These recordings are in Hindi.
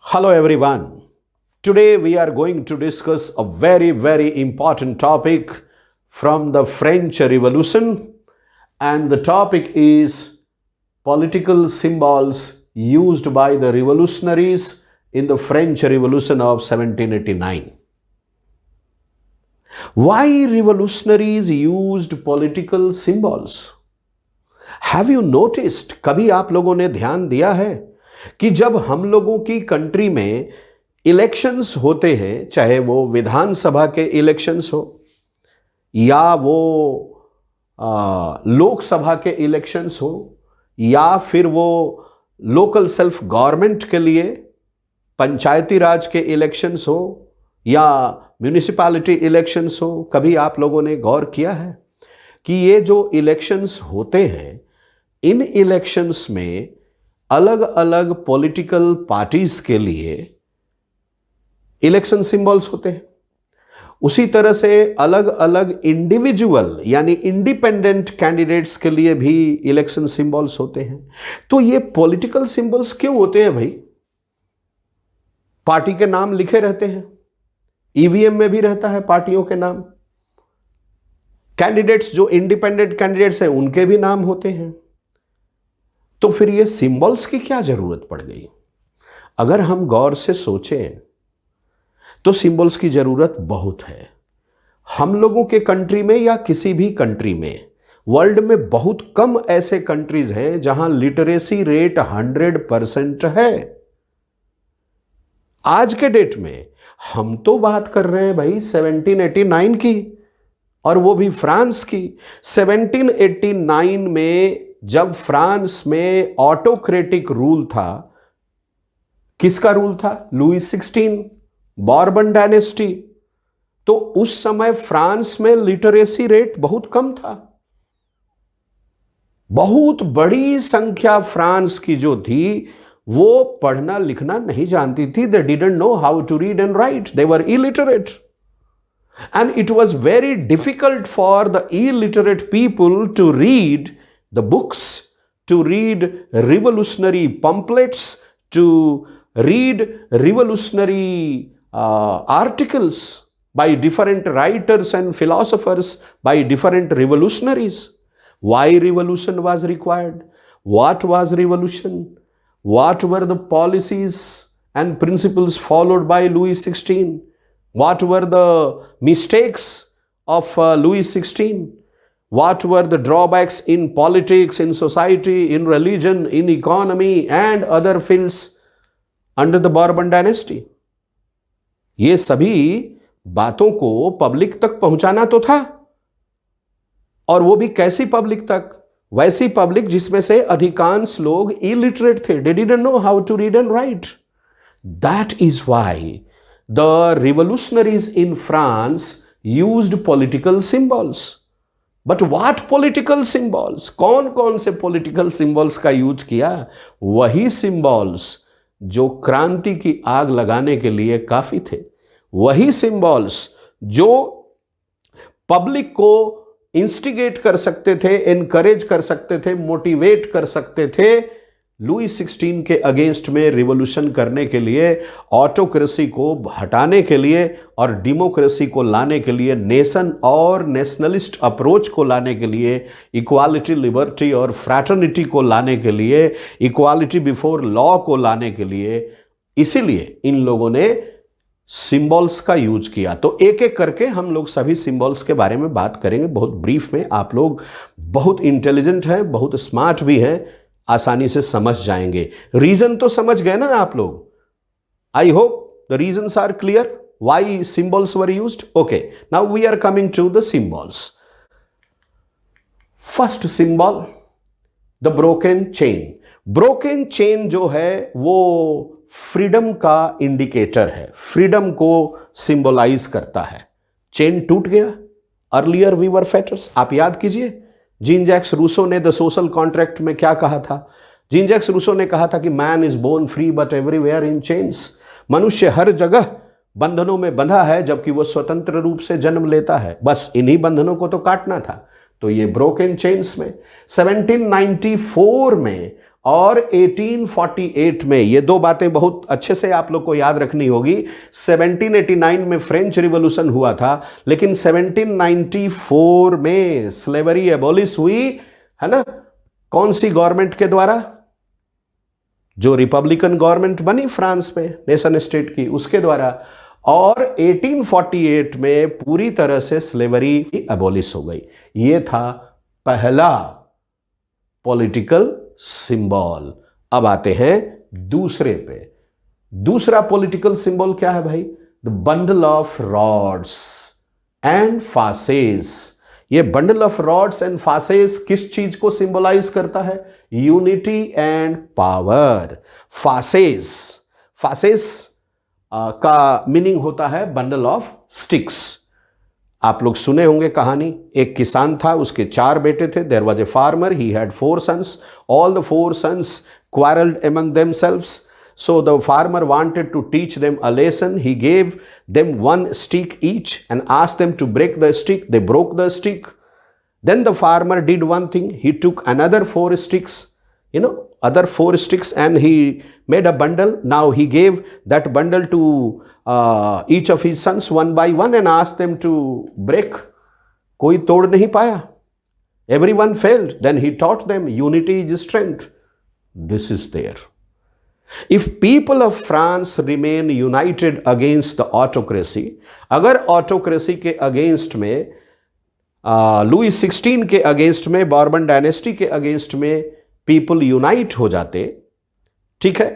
Hello everyone. Today we are going to discuss a very important topic from the French Revolution, and the topic is political symbols used by the revolutionaries in the French Revolution of 1789. Why revolutionaries used political symbols? Have you noticed, कभी आप लोगों ने ध्यान दिया है कि जब हम लोगों की कंट्री में इलेक्शंस होते हैं, चाहे वो विधानसभा के इलेक्शंस हो या वो लोकसभा के इलेक्शंस हो या फिर वो लोकल सेल्फ गवर्नमेंट के लिए पंचायती राज के इलेक्शंस हो या म्यूनिसिपैलिटी इलेक्शंस हो, कभी आप लोगों ने गौर किया है कि ये जो इलेक्शंस होते हैं, इन इलेक्शंस में अलग अलग पॉलिटिकल पार्टीज के लिए इलेक्शन सिंबल्स होते हैं। उसी तरह से अलग अलग इंडिविजुअल यानी इंडिपेंडेंट कैंडिडेट्स के लिए भी इलेक्शन सिंबल्स होते हैं। तो ये पॉलिटिकल सिंबल्स क्यों होते हैं भाई? पार्टी के नाम लिखे रहते हैं, ईवीएम में भी रहता है पार्टियों के नाम, कैंडिडेट्स जो इंडिपेंडेंट कैंडिडेट्स हैं उनके भी नाम होते हैं। तो फिर ये सिंबल्स की क्या जरूरत पड़ गई? अगर हम गौर से सोचें तो सिंबल्स की जरूरत बहुत है। हम लोगों के कंट्री में या किसी भी कंट्री में, वर्ल्ड में बहुत कम ऐसे कंट्रीज हैं जहां लिटरेसी रेट 100% है। आज के डेट में हम तो बात कर रहे हैं भाई 1789 की, और वो भी फ्रांस की। 1789 में जब फ्रांस में ऑटोक्रेटिक रूल था, किसका रूल था? Louis 16, Bourbon dynasty. तो उस समय फ्रांस में लिटरेसी रेट बहुत कम था। बहुत बड़ी संख्या फ्रांस की जो थी वो पढ़ना लिखना नहीं जानती थी। They didn't know how to read and write, they were illiterate, and it was very difficult for the illiterate people to read the books, to read revolutionary pamphlets, to read revolutionary articles by different writers and philosophers, by different revolutionaries. Why revolution was required? What was revolution? What were the policies and principles followed by Louis XVI? What were the mistakes of Louis XVI? What were the drawbacks in politics, in society, in religion, in economy and other fields under the Bourbon dynasty? ये सभी बातों को पब्लिक तक पहुंचाना तो था, और वो भी कैसी पब्लिक तक? वैसी पब्लिक जिसमें से अधिकांश लोग इलिटरेट थे। They didn't know how to read and write. That is why the revolutionaries in France used political symbols. But what political symbols? कौन कौन से political symbols का यूज किया? वही symbols जो क्रांति की आग लगाने के लिए काफी थे, वही symbols जो पब्लिक को इंस्टिगेट कर सकते थे, एनकरेज कर सकते थे, मोटिवेट कर सकते थे लुई 16 के अगेंस्ट में रिवॉल्यूशन करने के लिए, ऑटोक्रेसी को हटाने के लिए और डेमोक्रेसी को लाने के लिए, नेशन और नेशनलिस्ट अप्रोच को लाने के लिए, इक्वालिटी, लिबर्टी और फ्रैटर्निटी को लाने के लिए, इक्वालिटी बिफोर लॉ को लाने के लिए। इसीलिए इन लोगों ने सिंबल्स का यूज किया। तो एक एक करके हम लोग सभी सिंबल्स के बारे में बात करेंगे बहुत ब्रीफ में। आप लोग बहुत इंटेलिजेंट हैं, बहुत स्मार्ट भी हैं, आसानी से समझ जाएंगे। रीजन तो समझ गए ना आप लोग? I hope the reasons are clear why symbols were used. Okay, now we are coming to the symbols. First symbol, the broken chain. Broken chain जो है वो फ्रीडम का इंडिकेटर है, फ्रीडम को सिंबलाइज करता है। चेन टूट गया, अर्लियर वी वर फेटर्स। आप याद कीजिए जीन जैक्स रूसो ने द सोशल कॉन्ट्रैक्ट में क्या कहा था? जीन जैक्स रूसो ने कहा था कि man is born free but everywhere in chains. मनुष्य हर जगह बंधनों में बंधा है जबकि वह स्वतंत्र रूप से जन्म लेता है। बस इन्हीं बंधनों को तो काटना था। तो ये ब्रोकन चेन्स में 1794 में और 1848 में, ये दो बातें बहुत अच्छे से आप लोग को याद रखनी होगी। 1789 में फ्रेंच रिवॉल्यूशन हुआ था, लेकिन 1794 में स्लेवरी एबॉलिश हुई, है ना? कौन सी गवर्नमेंट के द्वारा? जो रिपब्लिकन गवर्नमेंट बनी फ्रांस में, नेशन स्टेट की, उसके द्वारा। और 1848 में पूरी तरह से स्लेवरी एबॉलिश हो गई। यह था पहला पॉलिटिकल सिंबल। अब आते हैं दूसरे पे। दूसरा पॉलिटिकल सिंबल क्या है भाई? The bundle of rods and fasces. ये bundle of rods and fasces किस चीज को सिंबलाइज करता है? Unity and power. Fasces, fasces का मीनिंग होता है बंडल ऑफ स्टिक्स। आप लोग सुने होंगे कहानी, एक किसान था, उसके 4 बेटे थे। There was a farmer, he had 4 sons, all the 4 sons quarreled among themselves. So the farmer wanted to teach them a lesson. He gave them 1 stick each and asked them to break the stick. They broke the stick. Then the farmer did one thing. He took another 4 sticks, other 4 sticks, and he made a bundle. Now he gave that bundle to each of his sons one by one and asked them to break. कोई तोड़ नहीं पाया. Everyone failed. Then he taught them unity is strength. This is there. If people of France remain united against the autocracy, अगर autocracy के अगेंस्ट में, लुई 16 के अगेंस्ट में, बॉर्बन डायनेस्टी के अगेंस्ट में पीपल यूनाइट हो जाते, ठीक है,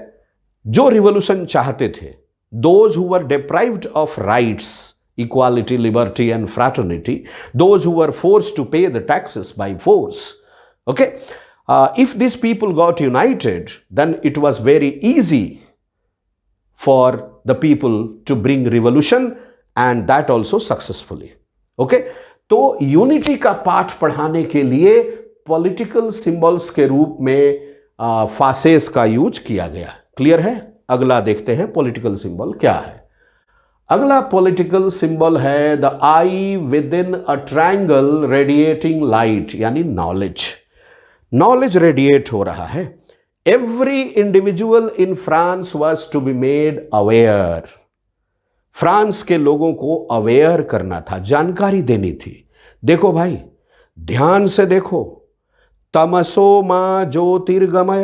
जो रिवोल्यूशन चाहते थे, those who were deprived of rights, equality, liberty and fraternity, those who were forced to pay the taxes by force, okay, if these people got united, then it was very easy for the people to bring revolution, and that also successfully. Okay, तो यूनिटी का पाठ पढ़ाने के लिए पॉलिटिकल सिंबल्स के रूप में फासेस का यूज किया गया। क्लियर है? अगला देखते हैं पॉलिटिकल सिंबल क्या है। अगला पॉलिटिकल सिंबल है the eye within a triangle radiating light, यानी नॉलेज। नॉलेज रेडिएट हो रहा है। Every individual in France was to be made aware. France के लोगों को अवेयर करना था, जानकारी देनी थी। देखो भाई, ध्यान से देखो, तमसो मा ज्योतिर्गमय,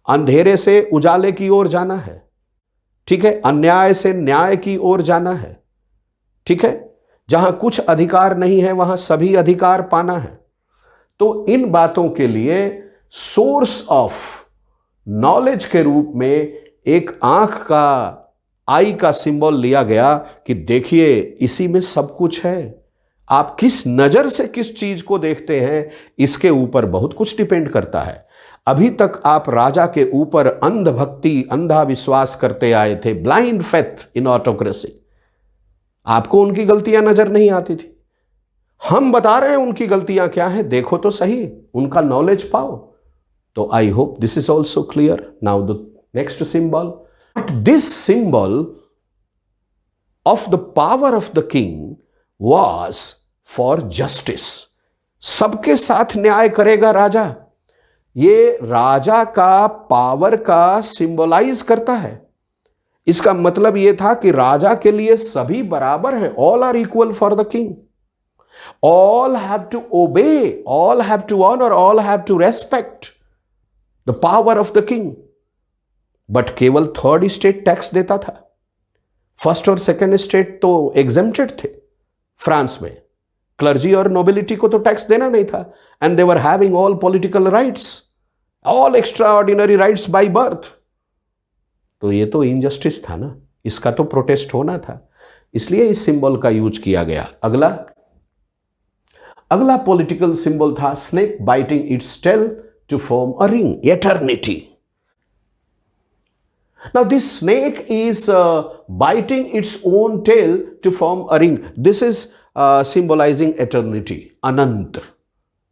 अंधेरे से उजाले की ओर जाना है, ठीक है, अन्याय से न्याय की ओर जाना है, ठीक है, जहां कुछ अधिकार नहीं है वहां सभी अधिकार पाना है। तो इन बातों के लिए सोर्स ऑफ नॉलेज के रूप में एक आंख का, आई का सिंबल लिया गया कि देखिए इसी में सब कुछ है। आप किस नजर से किस चीज को देखते हैं, इसके ऊपर बहुत कुछ डिपेंड करता है। अभी तक आप राजा के ऊपर अंधभक्ति, अंधा विश्वास करते आए थे, ब्लाइंड फेथ इन ऑटोक्रेसी। आपको उनकी गलतियां नजर नहीं आती थी। हम बता रहे हैं उनकी गलतियां क्या है, देखो तो सही, उनका नॉलेज पाओ। तो I hope this is also clear. Now the next symbol, this symbol of the power of the king was for justice. सबके साथ न्याय करेगा राजा। ये राजा का पावर का सिंबलाइज करता है। इसका मतलब यह था कि राजा के लिए सभी बराबर हैं, all are equal for the king, all have to obey, all have to honor, all have to respect the power of the king. But केवल 3rd स्टेट टैक्स देता था, 1st और 2nd स्टेट तो एग्जेम्प्टेड थे। फ्रांस में क्लर्जी और नोबिलिटी को तो टैक्स देना नहीं था, and they were having all political rights, all extra ordinary rights by birth. तो ये तो इनजस्टिस था ना, इसका तो प्रोटेस्ट होना था, इसलिए इस सिंबल का यूज किया गया। अगला पॉलिटिकल सिंबल था snake biting its tail to form a ring, eternity. Now this snake is biting its own tail to form a ring. This is symbolising eternity, अनंत।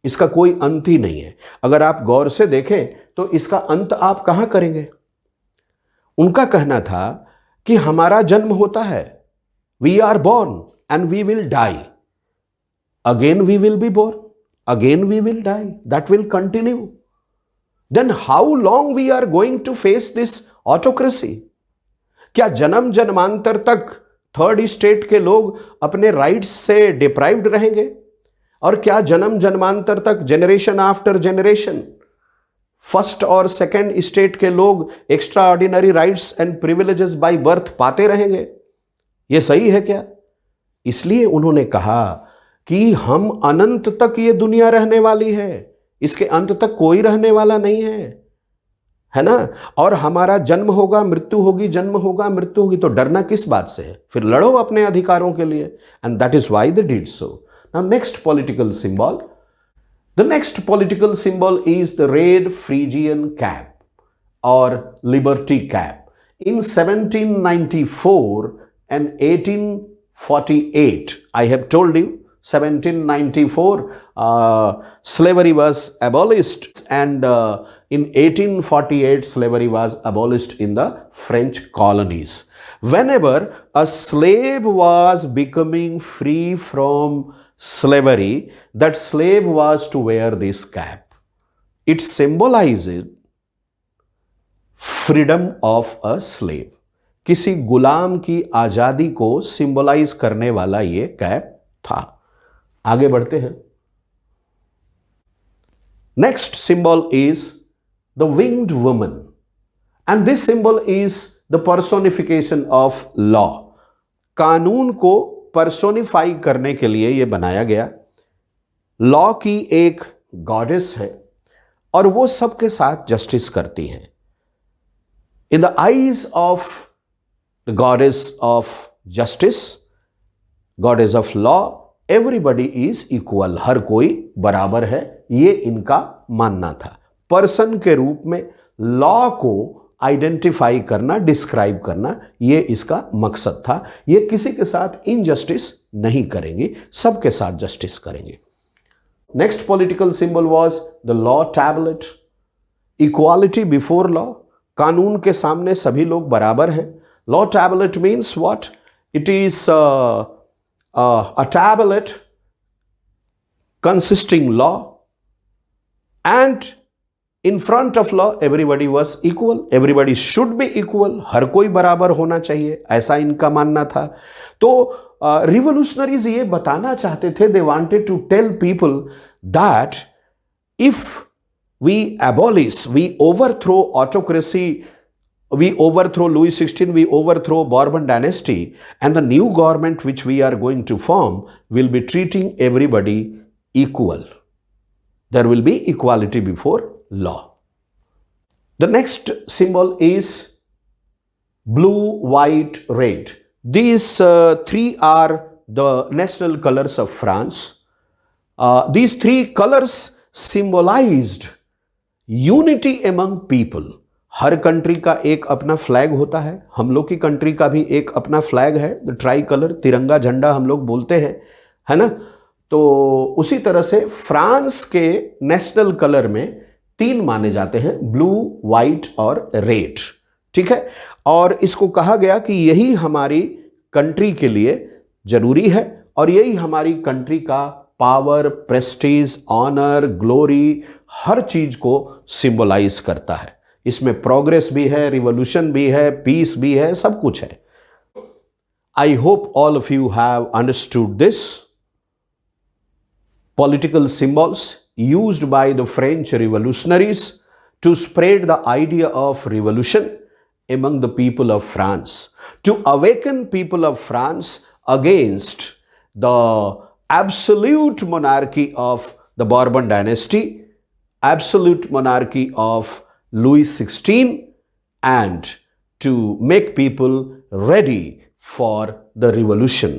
इसका कोई अंत ही नहीं है। अगर आप गौर से देखें तो इसका अंत आप कहां करेंगे? उनका कहना था कि हमारा जन्म होता है, we are born and we will die, again we will be born, again we will die, that will continue. then how long we are going to face this autocracy? क्या जन्म जन्मांतर तक थर्ड स्टेट के लोग अपने राइट्स से डिप्राइव्ड रहेंगे? और क्या जन्म जन्मांतर तक, जनरेशन आफ्टर जनरेशन, फर्स्ट और सेकंड स्टेट के लोग extra ordinary rights and privileges by birth पाते रहेंगे? यह सही है क्या? इसलिए उन्होंने कहा कि हम अनंत तक ये दुनिया रहने वाली है, इसके अंत तक कोई रहने वाला नहीं है ना? और हमारा जन्म होगा, मृत्यु होगी, जन्म होगा, मृत्यु होगी, तो डरना किस बात से है? फिर लड़ो अपने अधिकारों के लिए. And that is why they did so. Now next political symbol. The next political symbol is the red Friesian cap और liberty cap. In 1794 and 1848, I have told you, 1794 slavery was abolished, and in 1848 slavery was abolished in the French colonies. Whenever a slave was becoming free from slavery, that slave was to wear this cap. It symbolized freedom of a slave. किसी गुलाम की आजादी को सिंबलाइज करने वाला ये कैप था. आगे बढ़ते हैं. Next symbol is the winged woman, and this symbol is the personification of law. कानून को पर्सोनिफाई करने के लिए यह बनाया गया. लॉ की एक गॉडेस है और वो सबके साथ जस्टिस करती है. In the eyes of the goddess of justice, goddess of law, everybody is equal. हर कोई बराबर है, ये इनका मानना था. पर्सन के रूप में लॉ को आइडेंटिफाई करना, डिस्क्राइब करना, ये इसका मकसद था. ये किसी के साथ इनजस्टिस नहीं करेंगे, सबके साथ जस्टिस करेंगे. Next political symbol was the law tablet. Equality before law, कानून के सामने सभी लोग बराबर हैं. Law tablet means what? It is a tablet consisting law, and in front of law everybody was equal. Everybody should be equal. हर कोई बराबर होना चाहिए, ऐसा इनका मानना था. तो रिवोल्यूशनरीज ये बताना चाहते थे, they wanted to tell people that if we abolish, we overthrow autocracy, we overthrow Louis XVI, we overthrow Bourbon dynasty, and the new government which we are going to form will be treating everybody equal. There will be equality before law. The next symbol is blue, white, red. These three are the national colors of France. These three colors symbolized unity among people. Her country का एक अपना फ्लैग होता है. हम लोग की कंट्री का भी एक अपना फ्लैग है, द ट्राई कलर, तिरंगा झंडा हम लोग बोलते हैं, है ना? तो उसी तरह से फ्रांस के नेशनल कलर में तीन माने जाते हैं, ब्लू, वाइट और रेड. ठीक है. और इसको कहा गया कि यही हमारी कंट्री के लिए जरूरी है और यही हमारी कंट्री का पावर, प्रेस्टीज, ऑनर, ग्लोरी, हर चीज को सिंबलाइज करता है. इसमें प्रोग्रेस भी है, रिवोल्यूशन भी है, पीस भी है, सब कुछ है. I hope all of you have understood this. Political symbols used by the French revolutionaries to spread the idea of revolution among the people of France, to awaken people of France against the absolute monarchy of the Bourbon dynasty, absolute monarchy of Louis XVI, and to make people ready for the revolution,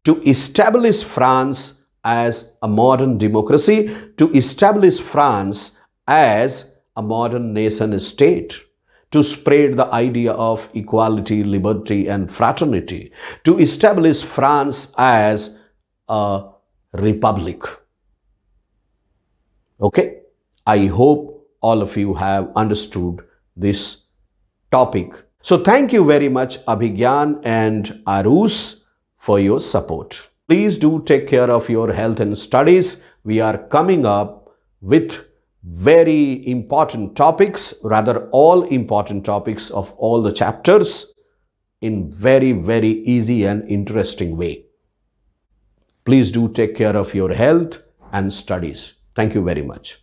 to establish France as a modern democracy, to establish France as a modern nation state, to spread the idea of equality, liberty, and fraternity, to establish France as a republic. Okay? I hope all of you have understood this topic. So thank you very much, Abhigyan and Arus, for your support. Please do take care of your health and studies. We are coming up with very important topics, rather all important topics of all the chapters in very, very easy and interesting way. Please do take care of your health and studies. Thank you very much.